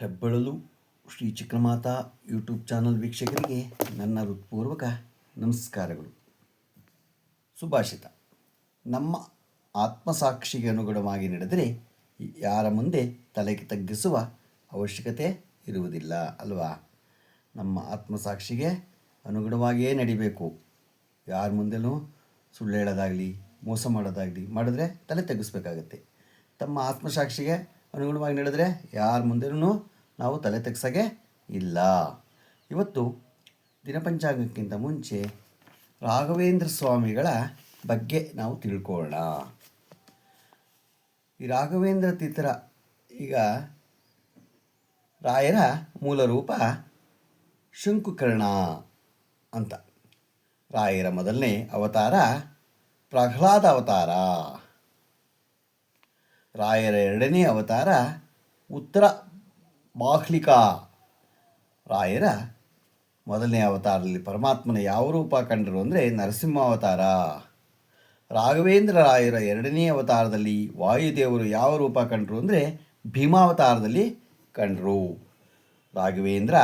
ಹೆಬ್ಬಳಲು Shri Chikkamata YouTube channel ವೀಕ್ಷಕರಿಗೆ ನನ್ನ ಹೃತ್ಪೂರ್ವಕ ನಮಸ್ಕಾರಗಳು. ಸುಭಾಷಿತ: ನಮ್ಮ ಆತ್ಮಸಾಕ್ಷಿಗೆ ಅನುಗುಣವಾಗಿ ನಡೆದರೆ ಯಾರ ಮುಂದೆ ತಲೆಗೆ ತಗ್ಗಿಸುವ ಅವಶ್ಯಕತೆ ಇರುವುದಿಲ್ಲ ಅಲ್ವಾ. ನಮ್ಮ ಆತ್ಮಸಾಕ್ಷಿಗೆ ಅನುಗುಣವಾಗಿಯೇ ನಡಿಬೇಕು. ಯಾರ ಮುಂದೆನೂ ಸುಳ್ಳು ಹೇಳೋದಾಗಲಿ ಮೋಸ ಮಾಡೋದಾಗಲಿ ಮಾಡಿದ್ರೆ ತಲೆ ತಗ್ಗಿಸ್ಬೇಕಾಗತ್ತೆ. ತಮ್ಮ ಆತ್ಮಸಾಕ್ಷಿಗೆ ಅನುಗುಣವಾಗಿ ನಡೆದರೆ ಯಾರ ಮುಂದೆನೂ ನಾವು ತಲೆ ತೆಗ್ಸೋಗೆ ಇಲ್ಲ. ಇವತ್ತು ದಿನಪಂಚಾಂಗಕ್ಕಿಂತ ಮುಂಚೆ ರಾಘವೇಂದ್ರ ಸ್ವಾಮಿಗಳ ಬಗ್ಗೆ ನಾವು ತಿಳ್ಕೊಳ್ಳೋಣ. ಈ ರಾಘವೇಂದ್ರ ತೀರ್ಥರ ಈಗ ರಾಯರ ಮೂಲ ರೂಪ ಶಂಕುಕರ್ಣ ಅಂತ. ರಾಯರ ಮೊದಲನೇ ಅವತಾರ ಪ್ರಹ್ಲಾದ ಅವತಾರ. ರಾಯರ ಎರಡನೇ ಅವತಾರ ಉತ್ತರ ಬಾಹ್ಲಿಕ. ರಾಯರ ಮೊದಲನೇ ಅವತಾರದಲ್ಲಿ ಪರಮಾತ್ಮನ ಯಾವ ರೂಪ ಕಂಡರು ಅಂದರೆ ನರಸಿಂಹಾವತಾರ. ರಾಘವೇಂದ್ರ ರಾಯರ ಎರಡನೇ ಅವತಾರದಲ್ಲಿ ವಾಯುದೇವರು ಯಾವ ರೂಪ ಕಂಡರು ಅಂದರೆ ಭೀಮಾವತಾರದಲ್ಲಿ ಕಂಡರು. ರಾಘವೇಂದ್ರ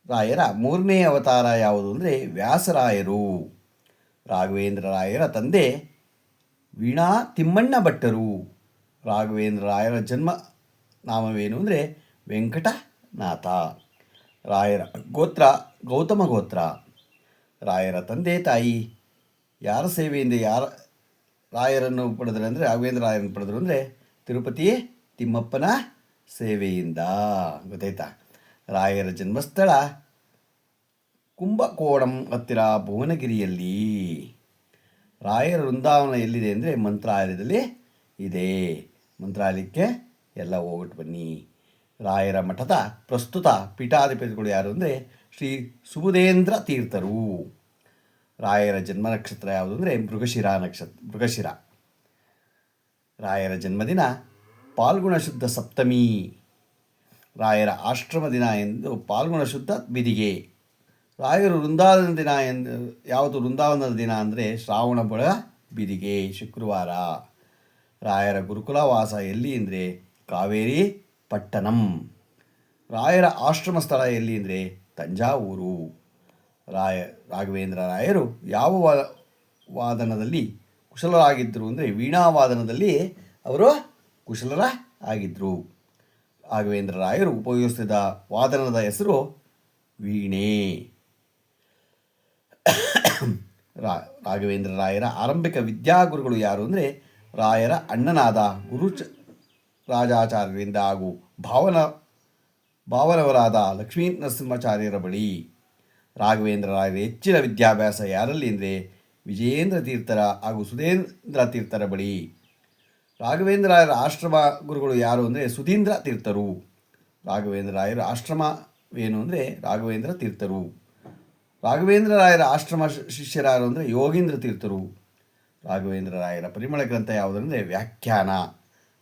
ರಾಯರ ಮೂರನೇ ಅವತಾರ ಯಾವುದು ಅಂದರೆ ವ್ಯಾಸರಾಯರು. ರಾಘವೇಂದ್ರ ರಾಯರ ತಂದೆ ವೀಣಾ ತಿಮ್ಮಣ್ಣ ಭಟ್ಟರು. ರಾಘವೇಂದ್ರ ರಾಯರ ಜನ್ಮ ನಾಮವೇನು ಅಂದರೆ ವೆಂಕಟನಾಥ. ರಾಯರ ಗೋತ್ರ ಗೌತಮ ಗೋತ್ರ. ರಾಯರ ತಂದೆ ತಾಯಿ ಯಾರ ಸೇವೆಯಿಂದ ರಾಯರನ್ನು ಪಡೆದರು ಅಂದರೆ ರಾಘವೇಂದ್ರ ರಾಯರನ್ನು ಪಡೆದರು ಅಂದರೆ ತಿರುಪತಿ ತಿಮ್ಮಪ್ಪನ ಸೇವೆಯಿಂದ. ಗೊತ್ತಾಯ್ತಾ. ರಾಯರ ಜನ್ಮಸ್ಥಳ ಕುಂಭಕೋಣಂ ಹತ್ತಿರ ಭುವನಗಿರಿಯಲ್ಲಿ. ರಾಯರ ವೃಂದಾವನ ಎಲ್ಲಿದೆ ಅಂದರೆ ಮಂತ್ರಾಲಯದಲ್ಲಿ ಇದೆ. ಮಂತ್ರಾಲಯಕ್ಕೆ ಎಲ್ಲ ಹೋಗ್ಬಿಟ್ಟು ಬನ್ನಿ. ರಾಯರ ಮಠದ ಪ್ರಸ್ತುತ ಪೀಠಾಧಿಪತಿಗಳು ಯಾರು ಅಂದರೆ ಶ್ರೀ ಸುಬುಧೇಂದ್ರ ತೀರ್ಥರು. ರಾಯರ ಜನ್ಮ ನಕ್ಷತ್ರ ಯಾವುದು ಅಂದರೆ ಮೃಗಶಿರ. ರಾಯರ ಜನ್ಮದಿನ ಪಾಲ್ಗುಣ ಶುದ್ಧ ಸಪ್ತಮಿ. ರಾಯರ ಆಶ್ರಮ ದಿನ ಎಂದು ಪಾಲ್ಗುಣ ಶುದ್ಧ ಬಿದಿಗೆ. ರಾಯರು ವೃಂದಾವನ ದಿನ ಎಂದು ಯಾವುದು ವೃಂದಾವನದ ದಿನ ಅಂದರೆ ಶ್ರಾವಣ ಬೆಳಗ ಬಿದಿಗೆ ಶುಕ್ರವಾರ. ರಾಯರ ಗುರುಕುಲ ವಾಸ ಎಲ್ಲಿ ಅಂದರೆ ಕಾವೇರಿ ಪಟ್ಟಣಂ. ರಾಯರ ಆಶ್ರಮ ಸ್ಥಳ ಎಲ್ಲಿ ಅಂದರೆ ತಂಜಾವೂರು. ರಾಘವೇಂದ್ರ ರಾಯರು ಯಾವ ವಾದನದಲ್ಲಿ ಕುಶಲರಾಗಿದ್ದರು ಅಂದರೆ ವೀಣಾವಾದನದಲ್ಲಿ ಅವರು ಕುಶಲರ ಆಗಿದ್ದರು. ರಾಘವೇಂದ್ರ ರಾಯರು ಉಪಯೋಗಿಸಿದ ವಾದನದ ಹೆಸರು ವೀಣೆ. ರಾಘವೇಂದ್ರ ರಾಯರ ಆರಂಭಿಕ ವಿದ್ಯಾಗುರುಗಳು ಯಾರು ಅಂದರೆ ರಾಯರ ಅಣ್ಣನಾದ ರಾಜಾಚಾರ್ಯರಿಂದ ಹಾಗೂ ಭಾವನವರಾದ ಲಕ್ಷ್ಮೀ ನರಸಿಂಹಾಚಾರ್ಯರ ಬಳಿ. ರಾಘವೇಂದ್ರ ರಾಯರ ಹೆಚ್ಚಿನ ವಿದ್ಯಾಭ್ಯಾಸ ಯಾರಲ್ಲಿ ಅಂದರೆ ವಿಜಯೇಂದ್ರ ತೀರ್ಥರ ಹಾಗೂ ಸುಧೇಂದ್ರ ತೀರ್ಥರ ಬಳಿ. ರಾಘವೇಂದ್ರ ರಾಯರ ಆಶ್ರಮ ಗುರುಗಳು ಯಾರು ಅಂದರೆ ಸುಧೀಂದ್ರ ತೀರ್ಥರು. ರಾಘವೇಂದ್ರ ರಾಯರ ಆಶ್ರಮವೇನು ಅಂದರೆ ರಾಘವೇಂದ್ರ ತೀರ್ಥರು. ರಾಘವೇಂದ್ರ ರಾಯರ ಆಶ್ರಮ ಶಿಷ್ಯರಾರು ಅಂದರೆ ಯೋಗೀಂದ್ರ ತೀರ್ಥರು. ರಾಘವೇಂದ್ರ ರಾಯರ ಪರಿಮಳ ಗ್ರಂಥ ಯಾವುದಂದರೆ ವ್ಯಾಖ್ಯಾನ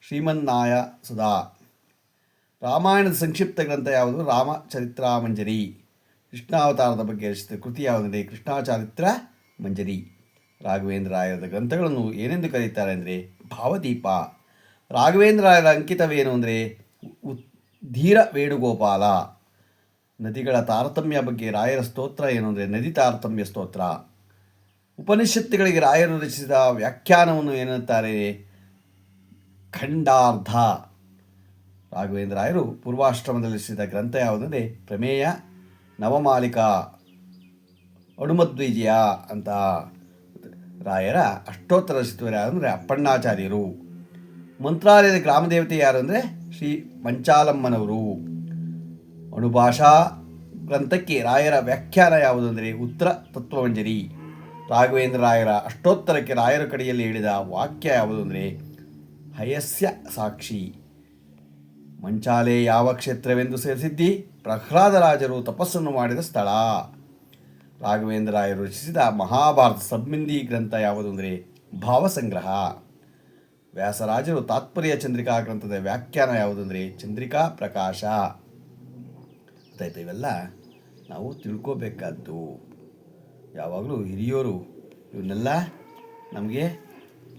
ಶ್ರೀಮನ್ನಾಯ ಸುಧಾ. ರಾಮಾಯಣದ ಸಂಕ್ಷಿಪ್ತ ಗ್ರಂಥ ಯಾವುದು ರಾಮಚರಿತ್ರ ಮಂಜರಿ. ಕೃಷ್ಣಾವತಾರದ ಬಗ್ಗೆ ರಚಿಸಿದ ಕೃತಿ ಯಾವುದಂದರೆ ಕೃಷ್ಣಾಚಾರಿತ್ರ ಮಂಜರಿ. ರಾಘವೇಂದ್ರ ರಾಯರ ಗ್ರಂಥಗಳನ್ನು ಏನೆಂದು ಕರೆಯುತ್ತಾರೆ ಅಂದರೆ ಭಾವದೀಪ. ರಾಘವೇಂದ್ರ ರಾಯರ ಅಂಕಿತವೇನು ಅಂದರೆ ಧೀರ ವೇಣುಗೋಪಾಲ. ನದಿಗಳ ತಾರತಮ್ಯ ಬಗ್ಗೆ ರಾಯರ ಸ್ತೋತ್ರ ಏನು ಅಂದರೆ ನದಿ ತಾರತಮ್ಯ ಸ್ತೋತ್ರ. ಉಪನಿಷತ್ತುಗಳಿಗೆ ರಾಯರು ರಚಿಸಿದ ವ್ಯಾಖ್ಯಾನವನ್ನು ಏನುತ್ತಾರೆ ಖಂಡಾರ್ಧ. ರಾಘವೇಂದ್ರ ರಾಯರು ಪೂರ್ವಾಶ್ರಮದಲ್ಲಿ ರಚಿಸಿದ ಗ್ರಂಥ ಯಾವುದಂದರೆ ಪ್ರಮೇಯ ನವಮಾಲಿಕ ಅಣುಮದ್ವಿಜಯ ಅಂತ. ರಾಯರ ಅಷ್ಟೋತ್ತರ ರಚಿಸಿದವರು ಯಾರು ಅಂದರೆ ಅಪ್ಪಣ್ಣಾಚಾರ್ಯರು. ಮಂತ್ರಾಲಯದ ಗ್ರಾಮದೇವತೆ ಯಾರು ಅಂದರೆ ಶ್ರೀ ಮಂಚಾಲಮ್ಮನವರು. ಅಣುಭಾಷಾ ಗ್ರಂಥಕ್ಕೆ ರಾಯರ ವ್ಯಾಖ್ಯಾನ ಯಾವುದು ಅಂದರೆ ಉತ್ತರ ತತ್ವಮಂಜರಿ. ರಾಘವೇಂದ್ರ ರಾಯರ ಅಷ್ಟೋತ್ತರಕ್ಕೆ ರಾಯರ ಕಡೆಯಲ್ಲಿ ಹೇಳಿದ ವಾಕ್ಯ ಯಾವುದು ಅಂದರೆ ಹಯಸ್ಯ ಸಾಕ್ಷಿ. ಮಂಚಾಲೆ ಯಾವ ಕ್ಷೇತ್ರವೆಂದು ಸೇರಿಸಿದ್ದಿ ಪ್ರಹ್ಲಾದರಾಜರು ತಪಸ್ಸನ್ನು ಮಾಡಿದ ಸ್ಥಳ. ರಾಘವೇಂದ್ರ ರಾಯರು ರಚಿಸಿದ ಮಹಾಭಾರತ ಸಬ್ಮಿಂದಿ ಗ್ರಂಥ ಯಾವುದು ಅಂದರೆ ಭಾವಸಂಗ್ರಹ. ವ್ಯಾಸರಾಜರು ತಾತ್ಪರ್ಯ ಚಂದ್ರಿಕಾ ಗ್ರಂಥದ ವ್ಯಾಖ್ಯಾನ ಯಾವುದು ಅಂದರೆ ಚಂದ್ರಿಕಾ ಪ್ರಕಾಶ. ಗೊತ್ತಾಯ್ತು. ಇವೆಲ್ಲ ನಾವು ತಿಳ್ಕೋಬೇಕಾದ್ದು. ಯಾವಾಗಲೂ ಹಿರಿಯೋರು ಇವನ್ನೆಲ್ಲ ನಮಗೆ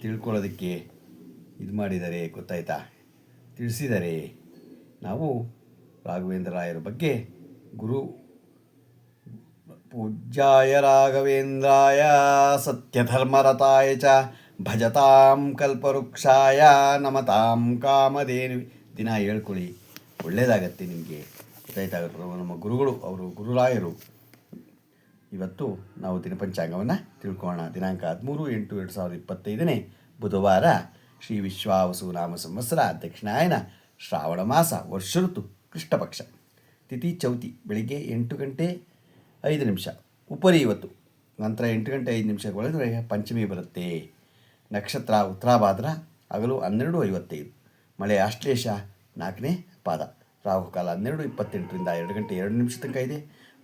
ತಿಳ್ಕೊಳ್ಳೋದಕ್ಕೆ ಇದು ಮಾಡಿದ್ದಾರೆ. ಗೊತ್ತಾಯ್ತಾ, ತಿಳಿಸಿದ್ದಾರೆ. ನಾವು ರಾಘವೇಂದ್ರ ರಾಯರ ಬಗ್ಗೆ ಗುರು ಪೂಜ್ಯಾಯ ರಾಘವೇಂದ್ರಾಯ ಸತ್ಯಧರ್ಮರತಾಯ ಚ ಭಜತಾಂ ಕಲ್ಪವೃಕ್ಷಾಯ ನಮತಾಂ ಕಾಮಧೇನು. ದಿನ ಹೇಳ್ಕೊಳ್ಳಿ, ಒಳ್ಳೆಯದಾಗತ್ತೆ ನಿಮಗೆ. ಗೊತ್ತಾಯ್ತಾ? ನಮ್ಮ ಗುರುಗಳು, ಅವರು ಗುರುರಾಯರು. ಇವತ್ತು ನಾವು ದಿನಪಂಚಾಂಗವನ್ನು ತಿಳ್ಕೊಳ್ಳೋಣ. ದಿನಾಂಕ 13/8/2025 ಬುಧವಾರ, ಶ್ರೀ ವಿಶ್ವಾವಸು ನಾಮ ಸಂವತ್ಸರ, ದಕ್ಷಿಣಾಯನ, ಶ್ರಾವಣ ಮಾಸ, ವರ್ಷ ಋತು, ಕೃಷ್ಣಪಕ್ಷ, ತಿಥಿ ಚೌತಿ, ಬೆಳಿಗ್ಗೆ 8:05. ಉಪರಿ ಇವತ್ತು ನಂತರ 8:05 ಪಂಚಮಿ ಬರುತ್ತೆ. ನಕ್ಷತ್ರ ಉತ್ತರಾಭಾದ್ರ, ಹಗಲು 12:55. ಮಳೆ ಆಶ್ಲೇಷ 4ನೇ ಪಾದ. ರಾಹುಕಾಲ 12:28 2:02 ತನಕ ಇದೆ.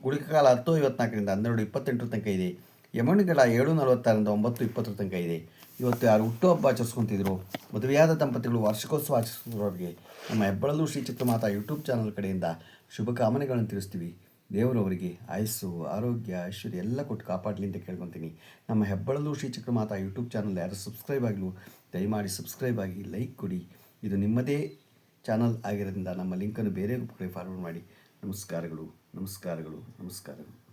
ಗುಳಿಕಕಾಲ 10:54 12:28 ತನಕ ಇದೆ. ಯಮಗಂಡ 7:46 9:20 ತನಕ ಇದೆ. ಇವತ್ತು ಯಾರು ಹುಟ್ಟುಹಬ್ಬ ಆಚರಿಸ್ಕೊತಿದ್ರು, ಮದುವೆಯಾದ ದಂಪತಿಗಳು ವಾರ್ಷಿಕೋತ್ಸವ ಆಚರಿಸಿದವರಿಗೆ ನಮ್ಮ ಹೆಬ್ಬಳಲು ಶ್ರೀ ಚಿತ್ರಮಾತಾ ಯೂಟ್ಯೂಬ್ ಚಾನಲ್ ಕಡೆಯಿಂದ ಶುಭ ಕಾಮನೆಗಳನ್ನು ತಿಳಿಸ್ತೀವಿ. ದೇವರವರಿಗೆ ಆಯಸ್ಸು, ಆರೋಗ್ಯ, ಐಶ್ವರ್ಯ ಎಲ್ಲ ಕೊಟ್ಟು ಕಾಪಾಡಲಿ ಅಂತ ಕೇಳ್ಕೊತೀನಿ. ನಮ್ಮ ಹೆಬ್ಬಳಲು ಶ್ರೀ ಚಿತ್ರಮಾತಾ ಯೂಟ್ಯೂಬ್ ಚಾನಲ್ ಯಾರು ಸಬ್ಸ್ಕ್ರೈಬ್ ಆಗಲು ದಯಮಾಡಿ ಸಬ್ಸ್ಕ್ರೈಬ್ ಆಗಿ, ಲೈಕ್ ಕೊಡಿ. ಇದು ನಿಮ್ಮದೇ ಚಾನಲ್ ಆಗಿರೋದ್ರಿಂದ ನಮ್ಮ ಲಿಂಕನ್ನು ಬೇರೆ ಗ್ರೂಪ್ಗಳಿಗೆ ಫಾರ್ವರ್ಡ್ ಮಾಡಿ. ನಮಸ್ಕಾರಗಳು, ನಮಸ್ಕಾರಗಳು, ನಮಸ್ಕಾರಗಳು.